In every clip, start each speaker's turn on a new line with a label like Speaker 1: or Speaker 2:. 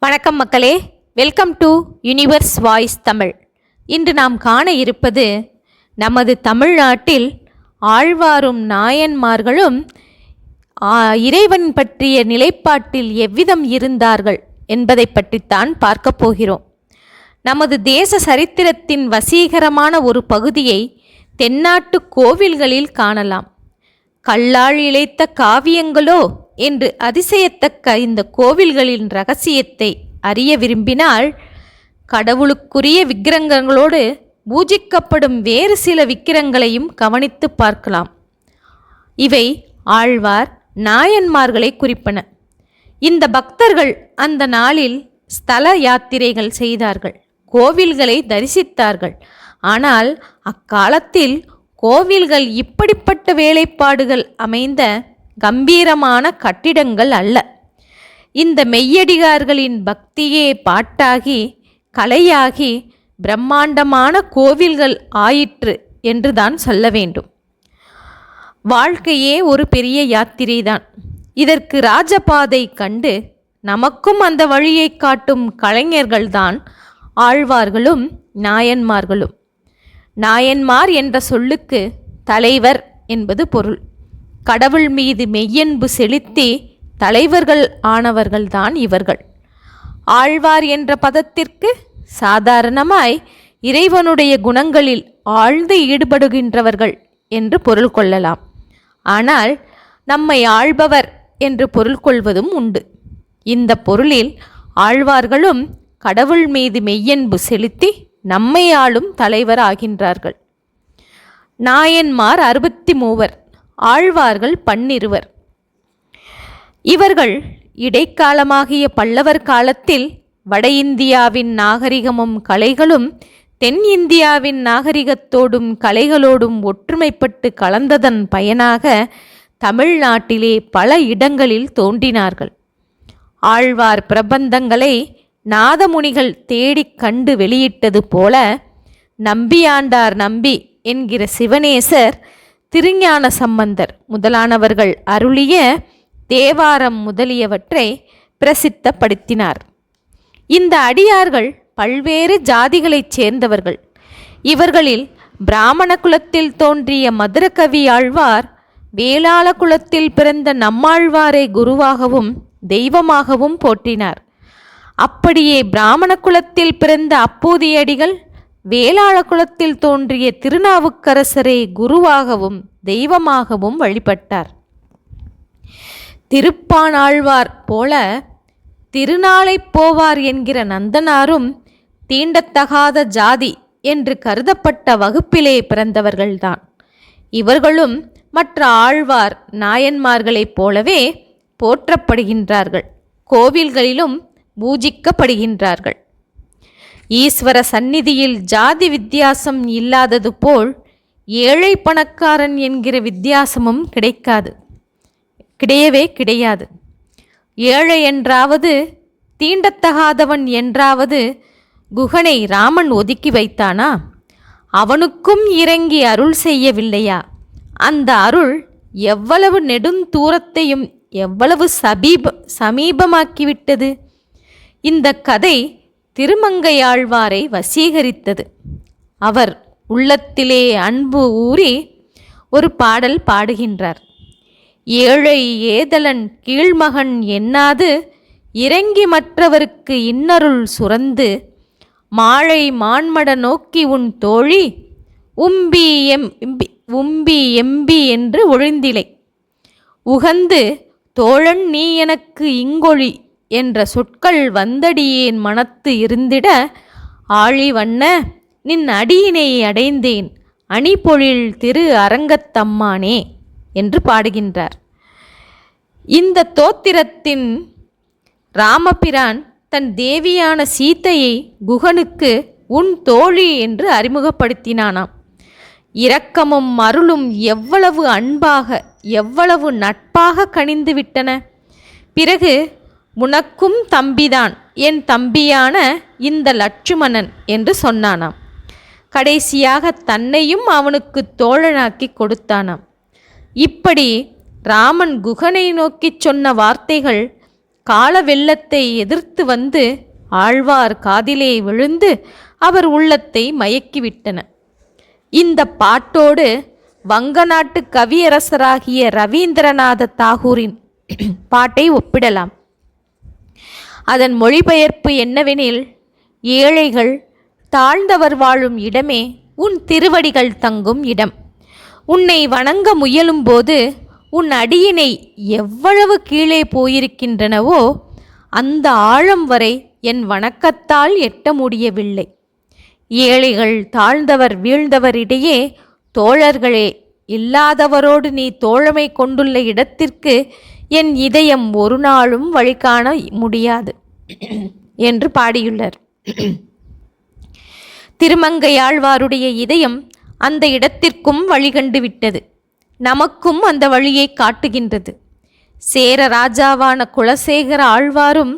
Speaker 1: வணக்கம் மக்களே, welcome to universe voice Tamil. இன்று நாம் காண இருப்பது நமது தமிழ்நாட்டில் ஆழ்வாரும் நாயன்மார்களும் இறைவன் பற்றிய நிலைப்பாட்டில் எவ்விதம் இருந்தார்கள் என்பதை பற்றித்தான் பார்க்க போகிறோம். நமது தேச சரித்திரத்தின் வசீகரமான ஒரு பகுதியை தென்னாட்டு கோவில்களில் காணலாம். கல்லால் இழைத்த காவியங்களோ என்று அதிசயத்தக்க இந்த கோவில்களின் இரகசியத்தை அறிய விரும்பினால், கடவுளுக்குரிய விக்கிரகங்களோடு பூஜிக்கப்படும் வேறு சில விக்கிரகங்களையும் கவனித்து பார்க்கலாம். இவை ஆழ்வார் நாயன்மார்களை குறிப்பன. இந்த பக்தர்கள் அந்த நாளில் ஸ்தல யாத்திரைகள் செய்தார்கள், கோவில்களை தரிசித்தார்கள். ஆனால் அக்காலத்தில் கோவில்கள் இப்படிப்பட்ட வேலைப்பாடுகள் அமைந்த கம்பீரமான கட்டிடங்கள் அல்ல. இந்த மெய்யடிகார்களின் பக்தியே பாட்டாகி கலையாகி பிரம்மாண்டமான கோவில்கள் ஆயிற்று என்றுதான் சொல்ல வேண்டும். வாழ்க்கையே ஒரு பெரிய யாத்திரைதான். இதற்கு ராஜபாதை கண்டு நமக்கும் அந்த வழியை காட்டும் கலைஞர்கள்தான் ஆழ்வார்களும் நாயன்மார்களும். நாயன்மார் என்ற சொல்லுக்கு தலைவர் என்பது பொருள். கடவுள் மீது மெய்யன்பு செலுத்தி தலைவர்கள் ஆனவர்கள்தான் இவர்கள். ஆழ்வார் என்ற பதத்திற்கு சாதாரணமாய் இறைவனுடைய குணங்களில் ஆழ்ந்து ஈடுபடுகின்றவர்கள் என்று பொருள் கொள்ளலாம். ஆனால் நம்மை ஆள்பவர் என்று பொருள் கொள்வதும் உண்டு. இந்த பொருளில் ஆழ்வார்களும் கடவுள் மீது மெய்யன்பு செலுத்தி நம்மை ஆளும் தலைவர் ஆகின்றார்கள். நாயன்மார் 63, ஆழ்வார்கள் 12. இவர்கள் இடைக்காலமாகிய பல்லவர் காலத்தில் வட இந்தியாவின் நாகரிகமும் கலைகளும் தென் இந்தியாவின் நாகரிகத்தோடும் கலைகளோடும் ஒற்றுமைப்பட்டு கலந்ததன் பயனாக தமிழ்நாட்டிலே பல இடங்களில் தோன்றினார்கள். ஆழ்வார் பிரபந்தங்களை நாதமுனிகள் தேடிக் கண்டு வெளியிட்டது போல, நம்பியாண்டார் நம்பி என்கிற சிவனேசர், திருஞான சம்பந்தர் முதலானவர்கள் அருளிய தேவாரம் முதலியவற்றை பிரசித்தப்படுத்தினார். இந்த அடியார்கள் பல்வேறு ஜாதிகளைச் சேர்ந்தவர்கள். இவர்களில் பிராமண குலத்தில் தோன்றிய மதுரகவி ஆழ்வார் வேளாள குலத்தில் பிறந்த நம்மாழ்வாரை குருவாகவும் தெய்வமாகவும் போற்றினார். அப்படியே பிராமண குலத்தில் பிறந்த அப்போதியடிகள் வேளாள குலத்தில் தோன்றிய திருநாவுக்கரசரை குருவாகவும் தெய்வமாகவும் வழிபட்டார். திருப்பாணாழ்வார் போல திருநாளை போவார் என்கிற நந்தனாரும் தீண்டத்தகாத ஜாதி என்று கருதப்பட்ட வகுப்பிலே பிறந்தவர்கள்தான். இவர்களும் மற்ற ஆழ்வார் நாயன்மார்களைப் போலவே போற்றப்படுகின்றார்கள், கோவில்களிலும் பூஜிக்கப்படுகின்றார்கள். ஈஸ்வர சந்நிதியில் ஜாதி வித்தியாசம் இல்லாதது போல் ஏழை பணக்காரன் என்கிற வித்தியாசமும் கிடையவே கிடையாது. ஏழை என்றாவது தீண்டத்தகாதவன் என்றாவது குகனை ராமன் ஒதுக்கி வைத்தானா? அவனுக்கும் இறங்கி அருள் செய்யவில்லையா? அந்த அருள் எவ்வளவு நெடுந்தூரத்தையும் எவ்வளவு சமீபமாக்கிவிட்டது. இந்த கதை திருமங்கையாழ்வாரை வசீகரித்தது. அவர் உள்ளத்திலே அன்பு ஊறி ஒரு பாடல் பாடுகின்றார். ஏழை ஏதலன் கீழ்மகன் எண்ணாது இறங்கி மற்றவருக்கு இன்னருள் சுரந்து மாழை மான்மட நோக்கி உன் தோழி உம்பி எம்பி என்று ஒழிந்திலை உகந்து தோழன் நீ எனக்கு இங்கொழி என்ற சொற்கள் வந்தடியேன் மனத்து இருந்திட ஆழிவண்ண நின் அடியினை அடைந்தேன் அணிபொழில் திரு அரங்கத்தம்மானே என்று பாடுகின்றார். இந்த தோத்திரத்தின் ராமபிரான் தன் தேவியான சீதையை குகனுக்கு உன் தோழி என்று அறிமுகப்படுத்தினானாம். இரக்கமும் அருளும் எவ்வளவு அன்பாக எவ்வளவு நட்பாக கனிந்து விட்டன. பிறகு உனக்கும் தம்பிதான், என் தம்பியான இந்த லட்சுமணன் என்று சொன்னானாம். கடைசியாக தன்னையும் அவனுக்கு தோழனாக்கி கொடுத்தானாம். இப்படி ராமன் குகனை நோக்கி சொன்ன வார்த்தைகள் கால வெள்ளத்தை எதிர்த்து வந்து ஆழ்வார் காதிலே விழுந்து அவர் உள்ளத்தை மயக்கிவிட்டன. இந்த பாட்டோடு வங்க நாட்டு கவியரசராகிய ரவீந்திரநாத தாகூரின் பாட்டை ஒப்பிடலாம். அதன் மொழிபெயர்ப்பு என்னவெனில், ஏழைகள் தாழ்ந்தவர் வாழும் இடமே உன் திருவடிகள் தங்கும் இடம். உன்னை வணங்க முயலும்போது உன் அடியினை எவ்வளவு கீழே போயிருக்கின்றனவோ அந்த ஆழம் வரை என் வணக்கத்தால் எட்ட முடியவில்லை. ஏழைகள் தாழ்ந்தவர் வீழ்ந்தவரிடையே தோழர்களே இல்லாதவரோடு நீ தோழமை கொண்டுள்ள இடத்திற்கு என் இதயம் ஒரு நாளும் வழிகாண முடியாது என்று பாடியுள்ளார். திருமங்கையாழ்வாருடைய இதயம் அந்த இடத்திற்கும் வழிகண்டு விட்டது. நமக்கும் அந்த வழியை காட்டுகின்றது. சேர ராஜாவான குலசேகர ஆழ்வாரும்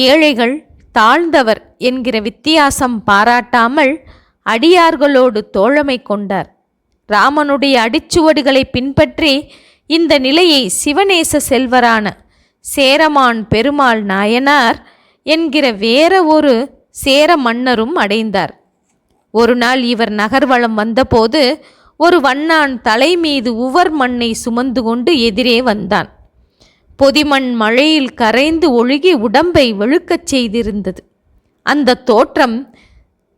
Speaker 1: ஏழைகள் தாழ்ந்தவர் என்கிற வித்தியாசம் பாராட்டாமல் அடியார்களோடு தோழமை கொண்டார். ராமனுடைய அடிச்சுவடுகளை பின்பற்றி இந்த நிலையை சிவநேச செல்வரான சேரமான் பெருமாள் நாயனார் என்கிற வேற ஒரு சேர மன்னரும் அடைந்தார். ஒரு நாள் இவர் நகர்வலம் வந்தபோது ஒரு வண்ணான் தலை மீது உவர் மண்ணை சுமந்து கொண்டு எதிரே வந்தான். பொதிமண் மழையில் கரைந்து ஒழுகி உடம்பை வெளுக்கச் செய்திருந்தது. அந்த தோற்றம்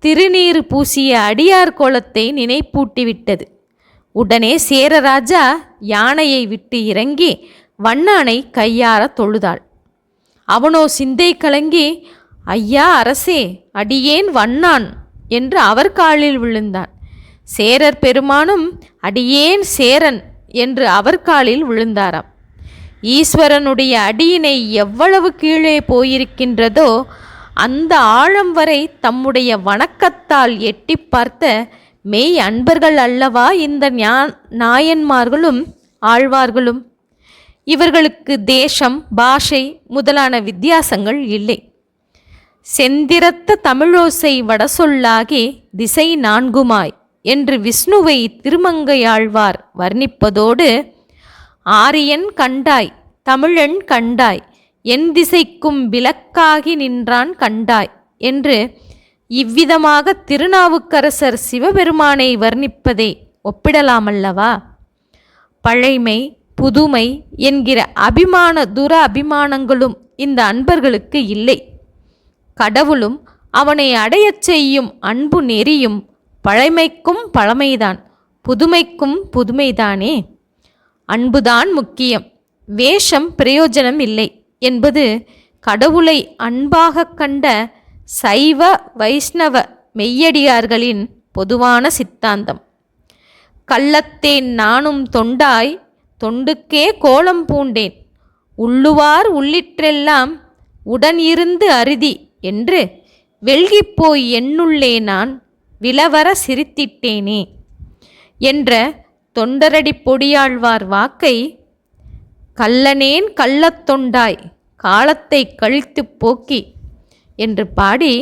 Speaker 1: திருநீறு பூசிய அடியார் கோலத்தை நினைப்பூட்டிவிட்டது. உடனே சேரராஜா யானையை விட்டு இறங்கி வண்ணானை கையார தொழுதாள். அவனோ சிந்தை கலங்கி, ஐயா அரசே, அடியேன் வண்ணான் என்று அவர் காலில் விழுந்தான். சேரர் பெருமானும் அடியேன் சேரன் என்று அவர் காலில் விழுந்தாராம். ஈஸ்வரனுடைய அடியினை எவ்வளவு கீழே போயிருக்கின்றதோ அந்த ஆழம் வரை தம்முடைய வணக்கத்தால் எட்டி பார்த்த மெய் அன்பர்கள் அல்லவா இந்த நாயன்மார்களும் ஆழ்வார்களும். இவர்களுக்கு தேசம், பாஷை முதலான வித்தியாசங்கள் இல்லை. செந்திரத்த தமிழோசை வடசொல்லாகி திசை நான்குமாய் என்று விஷ்ணுவை திருமங்கையாழ்வார் வர்ணிப்பதோடு, ஆரியன் கண்டாய், தமிழன் கண்டாய், என் திசைக்கும் விளக்காகி நின்றான் கண்டாய் என்று இவ்விதமாக திருநாவுக்கரசர் சிவபெருமானை வர்ணிப்பதை ஒப்பிடலாமல்லவா? பழைமை, புதுமை என்கிற துர அபிமானங்களும் இந்த அன்பர்களுக்கு இல்லை. கடவுளும் அவனை அடையச் செய்யும் அன்பு நெறியும் பழைமைக்கும் பழமைதான், புதுமைக்கும் புதுமைதானே. அன்புதான் முக்கியம், வேஷம் பிரயோஜனம் இல்லை என்பது கடவுளை அன்பாக கண்ட சைவ வைஷ்ணவ மெய்யடியார்களின் பொதுவான சித்தாந்தம். கள்ளத்தேன் நானும் தொண்டாய், தொண்டுக்கே கோலம் பூண்டேன், உள்ளுவார் உள்ளிற்றெல்லாம் உடன் இருந்து அருதி என்று வெள்கிப்போய் என்னுள்ளே நான் விலவர சிரித்திட்டேனே என்ற தொண்டரடி பொடியாழ்வார் வாக்கை கள்ளனேன் கள்ளத்தொண்டாய் காலத்தை கழித்து போக்கி என்று பாடி,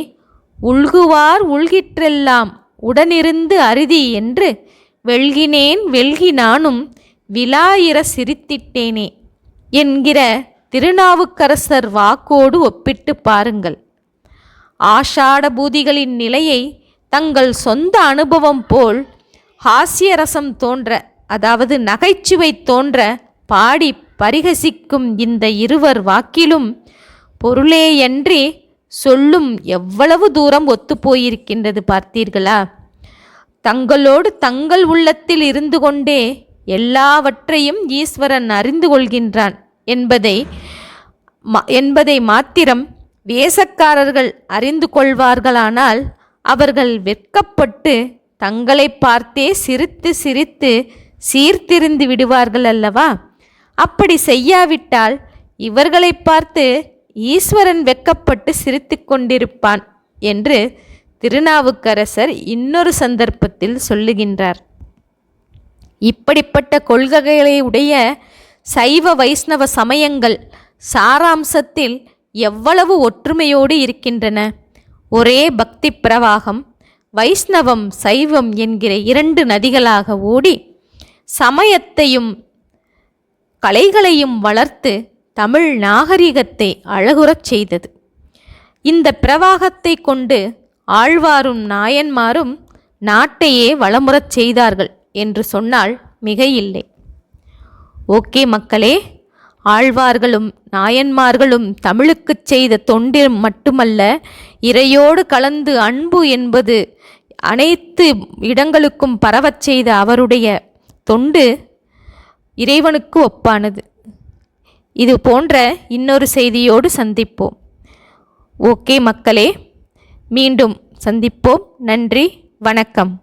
Speaker 1: உள்குவார் உள்கிற்றெல்லாம் உடனிருந்து அருதி என்று வெள்கினேன் வெள்கி நானும் விலாயிர சிரித்திட்டேனே என்கிற திருநாவுக்கரசர் வாக்கோடு ஒப்பிட்டு பாருங்கள். ஆஷாட பூதிகளின் நிலையை தங்கள் சொந்த அனுபவம் போல் ஹாஸ்யரசம் தோன்ற, அதாவது நகைச்சுவை தோன்ற பாடி பரிகசிக்கும் இந்த இருவர் வாக்கிலும் பொருளேயன்றி சொல்லும் எவ்வளவு தூரம் ஒத்துப்போயிருக்கின்றது பார்த்தீர்களா? தங்களோடு தங்கள் உள்ளத்தில் இருந்து கொண்டே எல்லாவற்றையும் ஈஸ்வரன் அறிந்து கொள்கின்றான் என்பதை மாத்திரம் வேசக்காரர்கள் அறிந்து கொள்வார்களானால் அவர்கள் வெட்கப்பட்டு தங்களை பார்த்தே சிரித்து சிரித்து சீர்திரிந்து விடுவார்கள் அல்லவா? அப்படி செய்யாவிட்டால் இவர்களை பார்த்து ஈஸ்வரன் வெட்கப்பட்டு சிரித்து கொண்டிருப்பான் என்று திருநாவுக்கரசர் இன்னொரு சந்தர்ப்பத்தில் சொல்லுகின்றார். இப்படிப்பட்ட கொள்கைகளை உடைய சைவ வைஷ்ணவ சமயங்கள் சாராம்சத்தில் எவ்வளவு ஒற்றுமையோடு இருக்கின்றன. ஒரே பக்தி பிரவாகம் வைஷ்ணவம் சைவம் என்கிற இரண்டு நதிகளாக ஓடி சமயத்தையும் கலைகளையும் வளர்த்து தமிழ் நாகரிகத்தை அழகுறச் செய்தது. இந்த பிரவாகத்தை கொண்டு ஆழ்வாரும் நாயன்மாரும் நாட்டையே வளமுறச் செய்தார்கள் என்று சொன்னால் மிகையில்லை. ஓகே மக்களே, ஆழ்வார்களும் நாயன்மார்களும் தமிழுக்கு செய்த தொண்டு மட்டுமல்ல, இறையோடு கலந்து அன்பு என்பது அனைத்து இடங்களுக்கும் பரவச் செய்த அவருடைய தொண்டு இறைவனுக்கு ஒப்பானது. இது போன்ற இன்னொரு செய்தியோடு சந்திப்போம். ஓகே மக்களே, மீண்டும் சந்திப்போம். நன்றி, வணக்கம்.